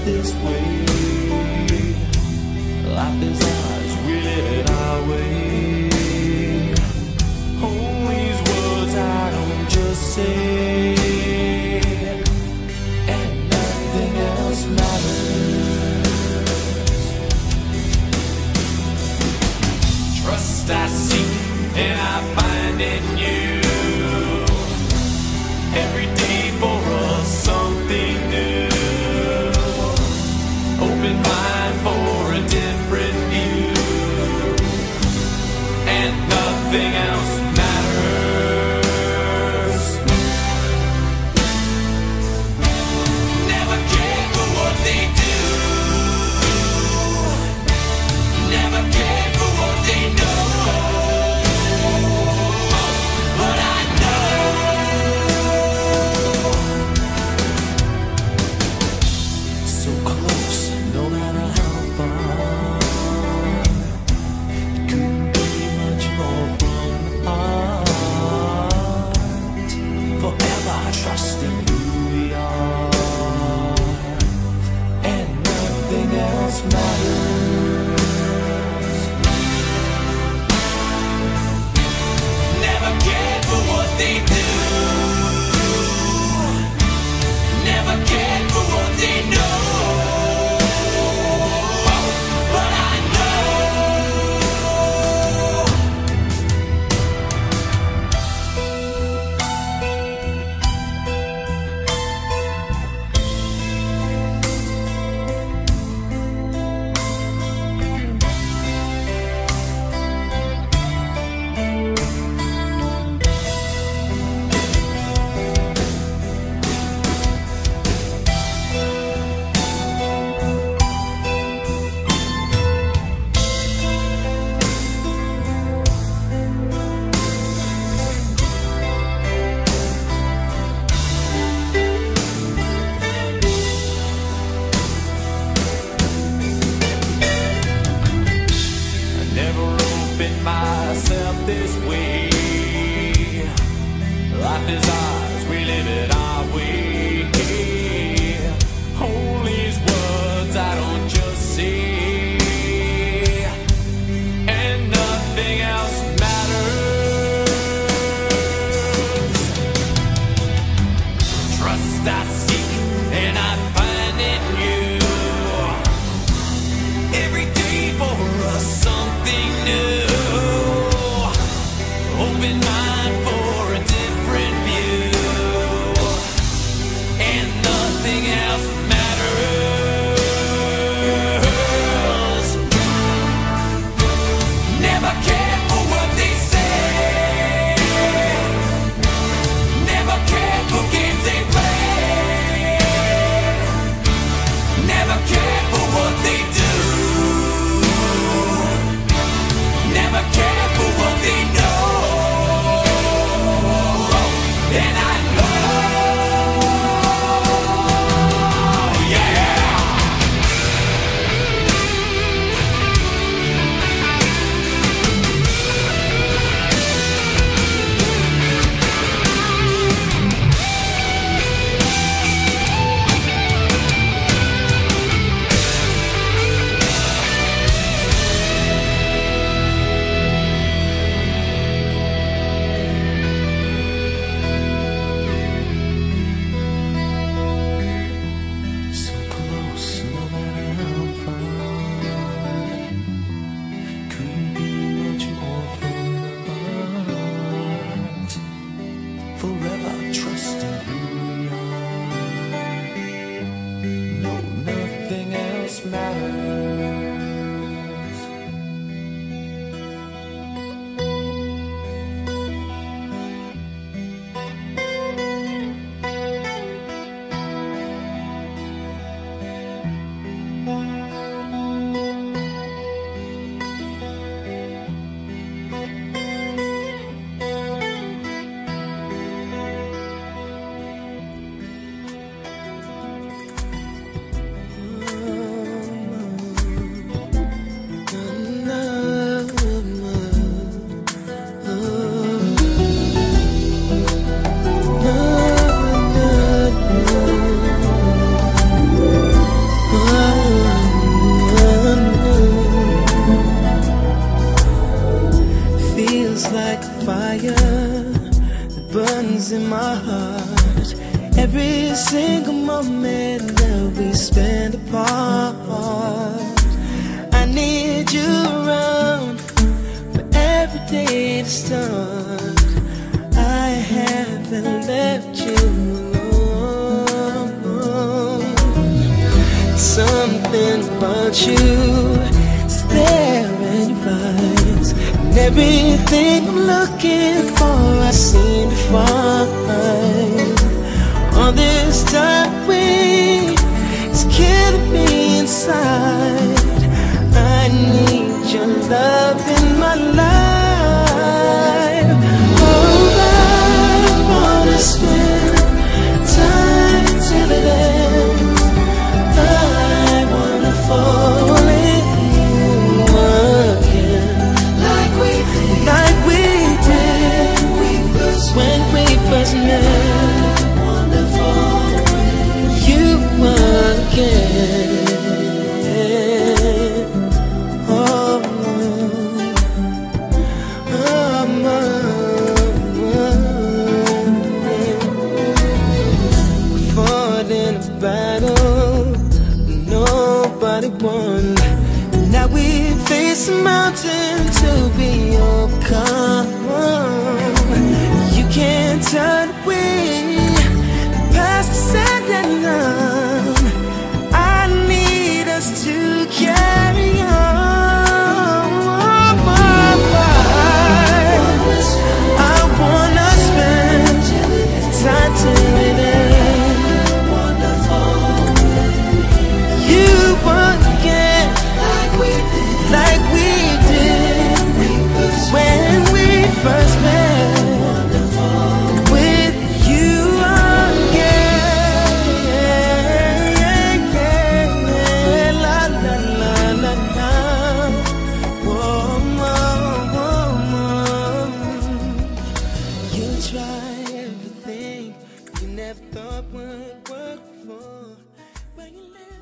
this way. Life is ours, we live it our way. All these words I don't just say, and nothing else matters. Trust I seek and I find in you. Every day for us something new. Open mind for a different view, and nothing else matters. Never care for what they do. Never care for what they know. But I know so close, no matter how far. Couldn't be much more from the heart. Forever trusting who we are, and nothing else matters. Never cared for what they do. Never cared for what they know. But I know I never opened myself this way. Life is ours, we live it our way. All these words I don't just say, and nothing else matters. Trust I seek and I find in you. Every day for us something new. Open mind for a different view, and nothing else matters. Never care for what they say. Never care for games they play. Never care for what they do. Never care for what they know. that burns in my heart. Every single moment that we spend apart, I need you around for every day to start. I haven't left you alone. Something about you is there in your eyes, and everything I'm looking for I seem to find. All this time wait is killing me inside. I need your love in my life. Oh, I wanna spend time till it ends. I wanna fall in you again, like we did when we first met. Won. Now we face a mountain to be overcome. You can't turn away past the sand and none. I need us to carry on. I wanna spend time till it ends. Like we did when we first met. With you again, la la la la la. Whoa, whoa, whoa. You try everything you never thought would work before. When you live